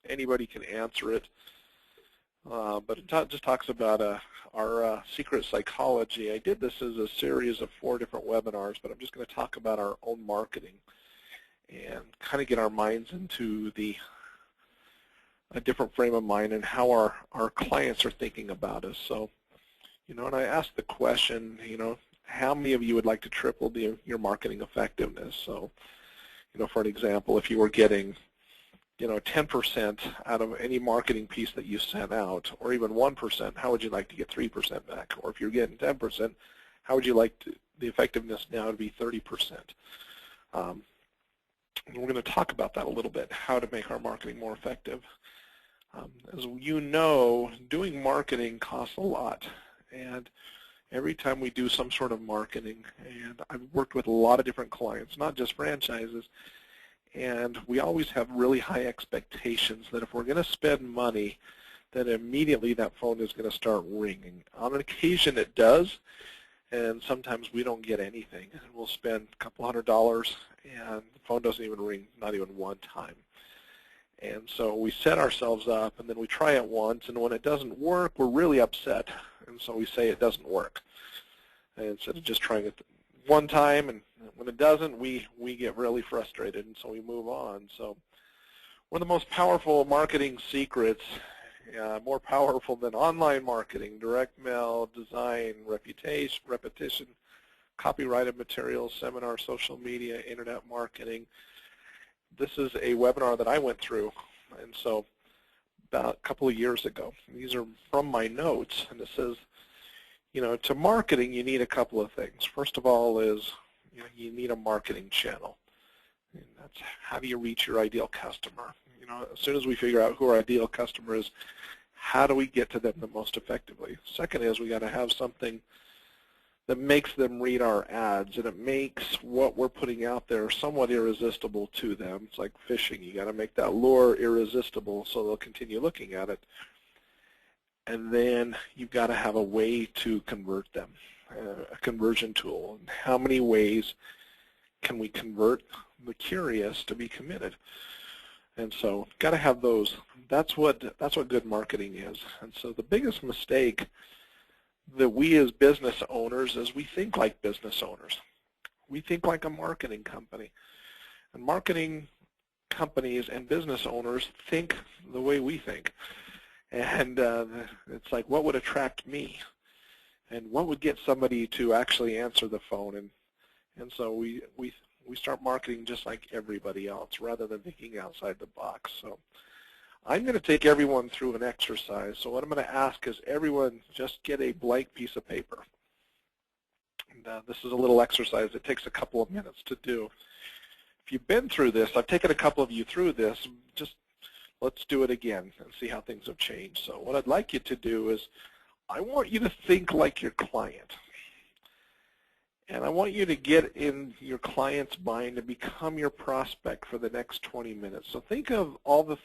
anybody can answer it. But it just talks about our secret psychology. I did this as a series of 4 different webinars, but I'm just going to talk about our own marketing and kind of get our minds into a different frame of mind and how our clients are thinking about us. So, and I asked the question, how many of you would like to triple your marketing effectiveness? So, for an example, if you were getting 10% out of any marketing piece that you sent out, or even 1%, how would you like to get 3% back? Or if you're getting 10%, how would you like the effectiveness now to be 30%? We're going to talk about that a little bit, how to make our marketing more effective. As you know, doing marketing costs a lot, and every time we do some sort of marketing, and I've worked with a lot of different clients, not just franchises, and we always have really high expectations that if we're going to spend money, then immediately that phone is going to start ringing. On an occasion it does, and sometimes we don't get anything. We'll spend a couple $100 and the phone doesn't even ring, not even one time. And so we set ourselves up, and then we try it once, and when it doesn't work, we're really upset. And so we say it doesn't work. And instead of just trying it one time, and when it doesn't, we get really frustrated, and so we move on. So one of the most powerful marketing secrets, more powerful than online marketing, direct mail, design, repetition, copyrighted materials, seminars, social media, internet marketing. This is a webinar that I went through, and so about a couple of years ago. These are from my notes, and it says, to marketing, you need a couple of things. First of all is, you need a marketing channel. And that's how do you reach your ideal customer. As soon as we figure out who our ideal customer is, how do we get to them the most effectively? Second is we got to have something that makes them read our ads, and it makes what we're putting out there somewhat irresistible to them. It's like fishing. You got to make that lure irresistible so they'll continue looking at it. And then you've got to have a way to convert them, a conversion tool. And how many ways can we convert the curious to be committed? And so got to have those. That's what good marketing is. And so the biggest mistake that we as business owners is we think like business owners. We think like a marketing company. And marketing companies and business owners think the way we think. And it's like, what would attract me? And what would get somebody to actually answer the phone? And so we start marketing just like everybody else rather than thinking outside the box. So I'm going to take everyone through an exercise. So what I'm going to ask is everyone just get a blank piece of paper. And this is a little exercise. It takes a couple of minutes to do. If you've been through this, I've taken a couple of you through this, just let's do it again and see how things have changed. So what I'd like you to do is I want you to think like your client. And I want you to get in your client's mind and become your prospect for the next 20 minutes. So think of all the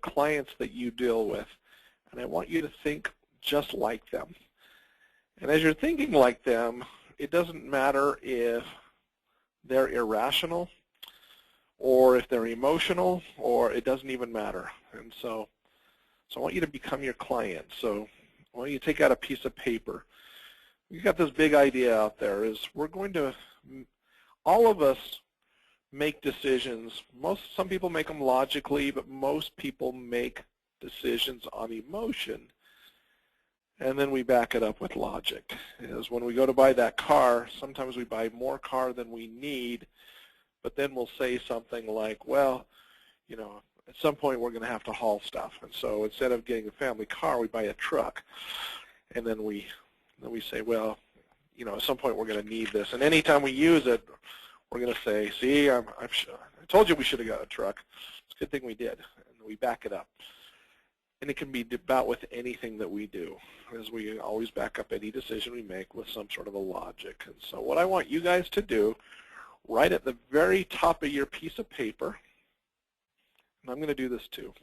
clients that you deal with, and I want you to think just like them. And as you're thinking like them, it doesn't matter if they're irrational or if they're emotional, or it doesn't even matter. And so I want you to become your client. So I want you to take out a piece of paper. We've got this big idea out there is we're going to, all of us make decisions. Some people make them logically, but most people make decisions on emotion. And then we back it up with logic. Is when we go to buy that car, sometimes we buy more car than we need, but then we'll say something like, well, at some point we're going to have to haul stuff. And so instead of getting a family car, we buy a truck. And then we say, well, at some point we're going to need this. And anytime we use it, we're going to say, see, I told you we should have got a truck. It's a good thing we did. And we back it up. And it can be about with anything that we do, as we always back up any decision we make with some sort of a logic. And so what I want you guys to do, right at the very top of your piece of paper, and I'm going to do this too,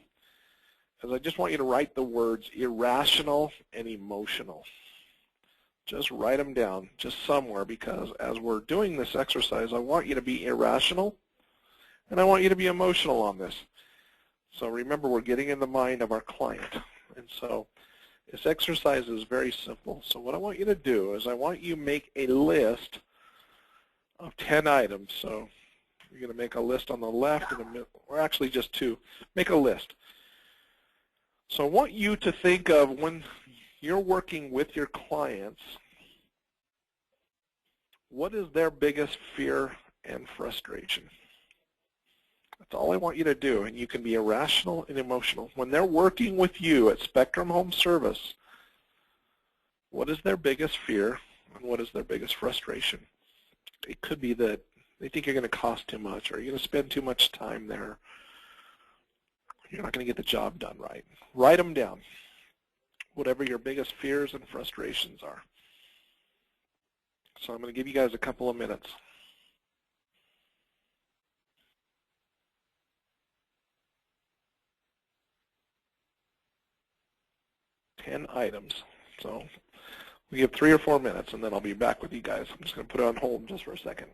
is I just want you to write the words irrational and emotional. Just write them down just somewhere, because as we're doing this exercise, I want you to be irrational and I want you to be emotional on this. So remember, we're getting in the mind of our client. And so this exercise is very simple. So what I want you to do is I want you to make a list of 10 items. So you're going to make a list on the left, and or actually just 2. Make a list. So I want you to think of when you're working with your clients, what is their biggest fear and frustration? That's all I want you to do, and you can be irrational and emotional. When they're working with you at Spectrum Home Service, what is their biggest fear and what is their biggest frustration? It could be that they think you're going to cost too much, or you're going to spend too much time there. You're not going to get the job done right. Write them down, whatever your biggest fears and frustrations are. So I'm going to give you guys a couple of minutes. 10 items. So we have 3 or 4 minutes, and then I'll be back with you guys. I'm just going to put it on hold just for a second.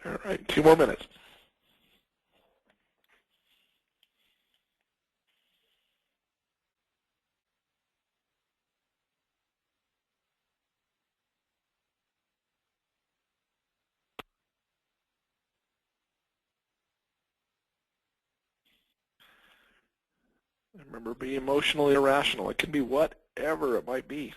All right, 2 more minutes. Remember, be emotionally irrational. It can be whatever it might be.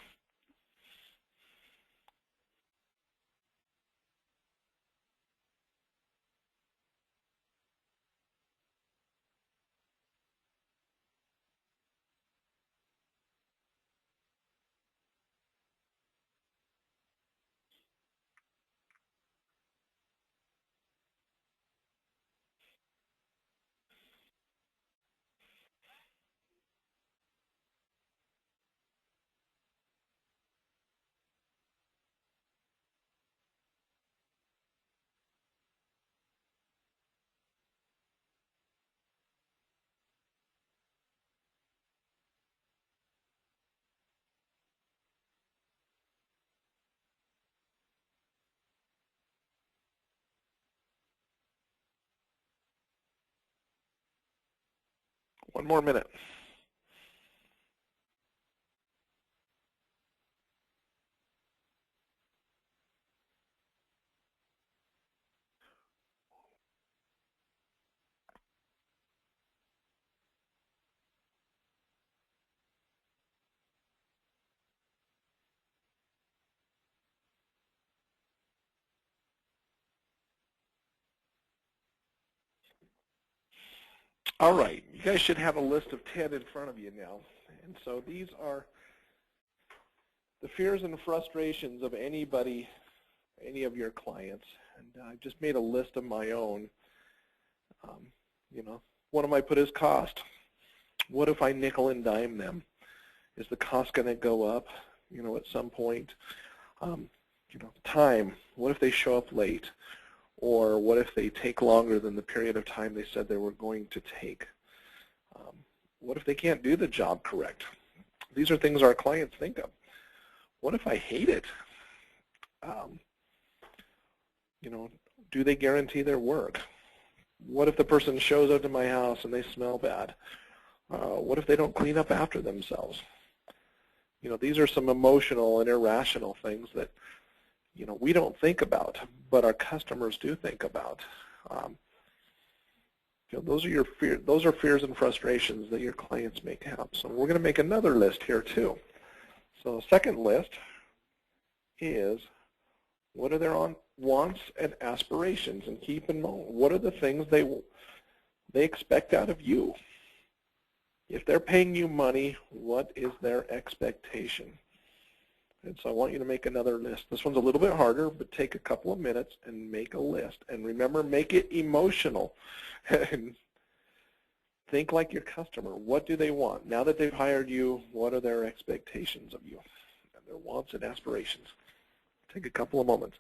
One more minute. All right, you guys should have a list of 10 in front of you now. And so these are the fears and frustrations of anybody, any of your clients. And I just made a list of my own. You know, what am I put as cost? What if I nickel and dime them? Is the cost going to go up, you know, at some point? You know, time. What if they show up late? Or what if they take longer than the period of time they said they were going to take? What if they can't do the job correct? These are things our clients think of. What if I hate it? You know, do they guarantee their work? What if the person shows up to my house and they smell bad? What if they don't clean up after themselves? You know, these are some emotional and irrational things that, you know, we don't think about, but our customers do think about. Those are your those are fears and frustrations that your clients may have. So we're going to make another list here too. So the second list is, what are their wants and aspirations? And keep in mind, what are the things they expect out of you? If they're paying you money, what is their expectation? And so I want you to make another list. This one's a little bit harder, but take a couple of minutes and make a list. And remember, make it emotional. And think like your customer. What do they want? Now that they've hired you, what are their expectations of you? And their wants and aspirations. Take a couple of moments.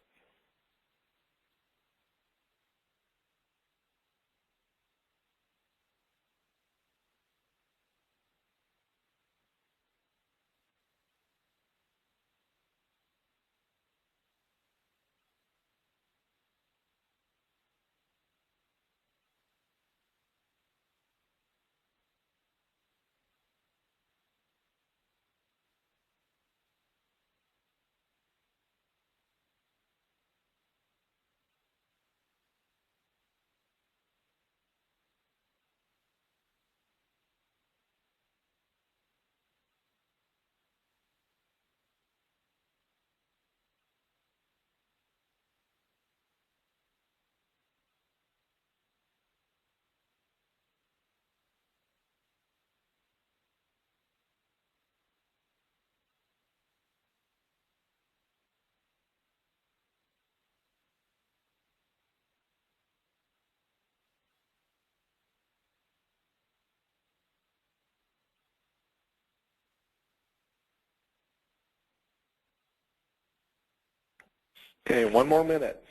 Okay, one more minute.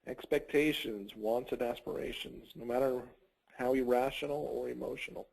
Expectations, wants, and aspirations, no matter how irrational or emotional.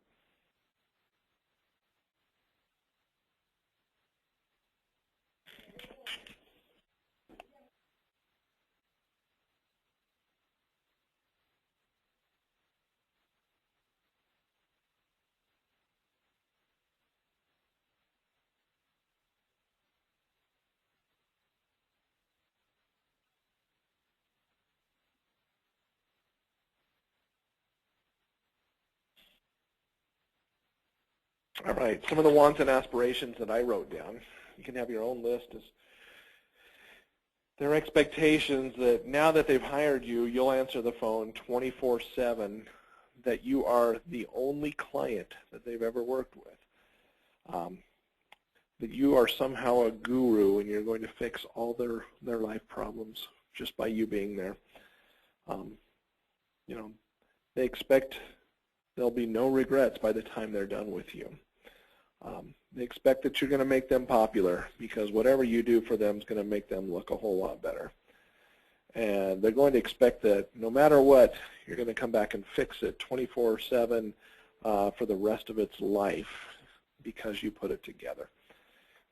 All right, some of the wants and aspirations that I wrote down. You can have your own list. Is their expectations that now that they've hired you, you'll answer the phone 24/7, that you are the only client that they've ever worked with, that you are somehow a guru and you're going to fix all their life problems just by you being there. You know, they expect there'll be no regrets by the time they're done with you. They expect that you're going to make them popular because whatever you do for them is going to make them look a whole lot better. And they're going to expect that no matter what, you're going to come back and fix it 24/7 for the rest of its life because you put it together.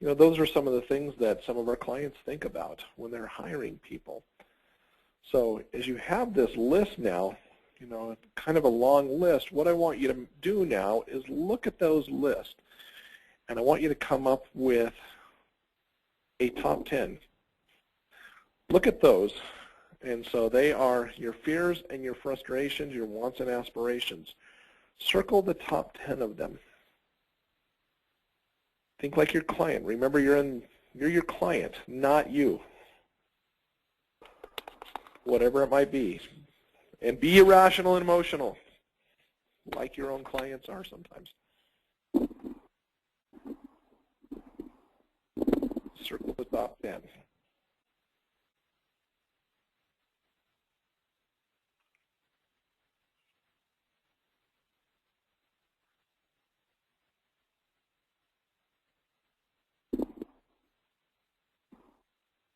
You know, those are some of the things that some of our clients think about when they're hiring people. So as you have this list now, you know, kind of a long list, what I want you to do now is look at those lists. And I want you to come up with a top 10. Look at those. And so they are your fears and your frustrations, your wants and aspirations. Circle the top 10 of them. Think like your client. Remember, you're your client, not you. Whatever it might be. And be irrational and emotional, like your own clients are sometimes. Circle the top 10.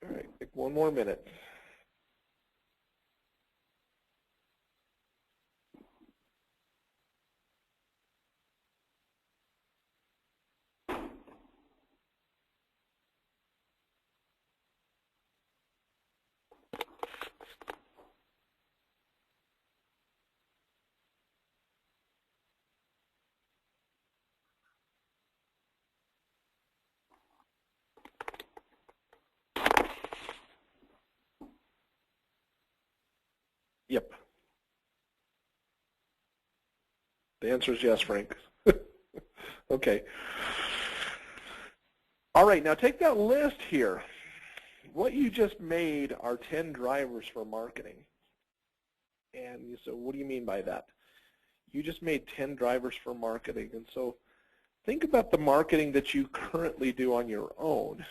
All right, take one more minute. Yep. The answer is yes, Frank. Okay. All right, now take that list here. What you just made are 10 drivers for marketing. And so what do you mean by that? You just made 10 drivers for marketing. And so think about the marketing that you currently do on your own.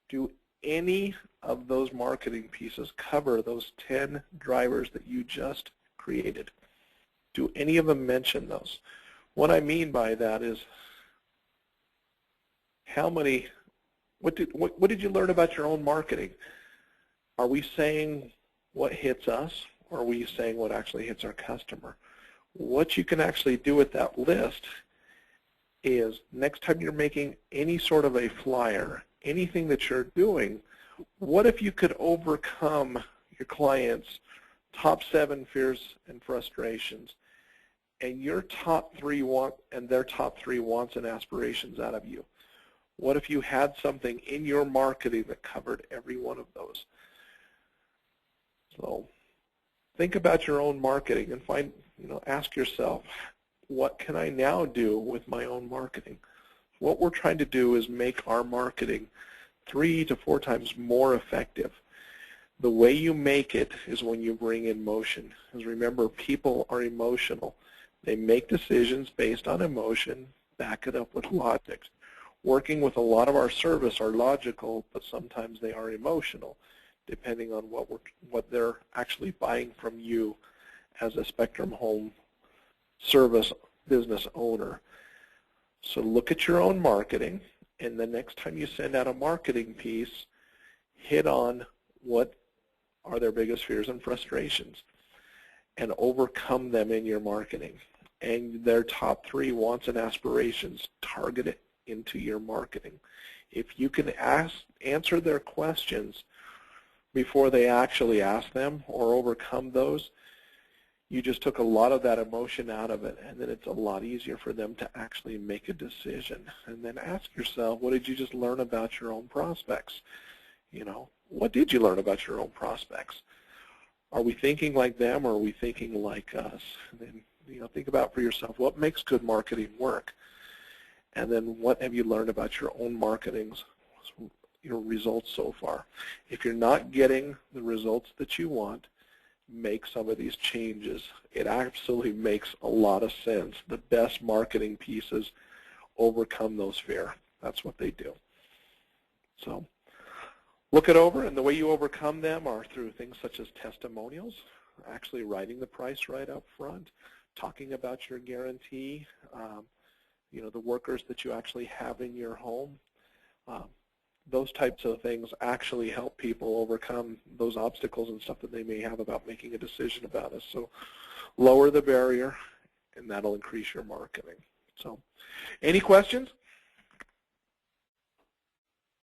Do any of those marketing pieces cover those 10 drivers that you just created? Do any of them mention those? What I mean by that is how many, what did you learn about your own marketing? Are we saying what hits us, or are we saying what actually hits our customer? What you can actually do with that list is next time you're making any sort of a flyer, anything that you're doing, what if you could overcome your clients' top 7 fears and frustrations, and your top 3 and their top 3 wants and aspirations out of you? What if you had something in your marketing that covered every one of those? So think about your own marketing and ask yourself, what can I now do with my own marketing? What we're trying to do is make our marketing 3 to 4 times more effective. The way you make it is when you bring in motion. Because remember, people are emotional. They make decisions based on emotion, back it up with logic. Working with a lot of our service are logical, but sometimes they are emotional, depending on what they're actually buying from you as a Spectrum Home service business owner. So look at your own marketing, and the next time you send out a marketing piece, hit on what are their biggest fears and frustrations and overcome them in your marketing. And their top 3 wants and aspirations, target it into your marketing. If you can answer their questions before they actually ask them or overcome those, you just took a lot of that emotion out of it, and then it's a lot easier for them to actually make a decision. And then ask yourself, what did you just learn about your own prospects? What did you learn about your own prospects? Are we thinking like them, or are we thinking like us? And then, think about for yourself, what makes good marketing work? And then what have you learned about your own marketing's results so far? If you're not getting the results that you want, make some of these changes. It absolutely makes a lot of sense. The best marketing pieces overcome those fears. That's what they do. So look it over, and the way you overcome them are through things such as testimonials, actually writing the price right up front, talking about your guarantee, the workers that you actually have in your home. Those types of things actually help people overcome those obstacles and stuff that they may have about making a decision about us. So lower the barrier, and that'll increase your marketing. So any questions?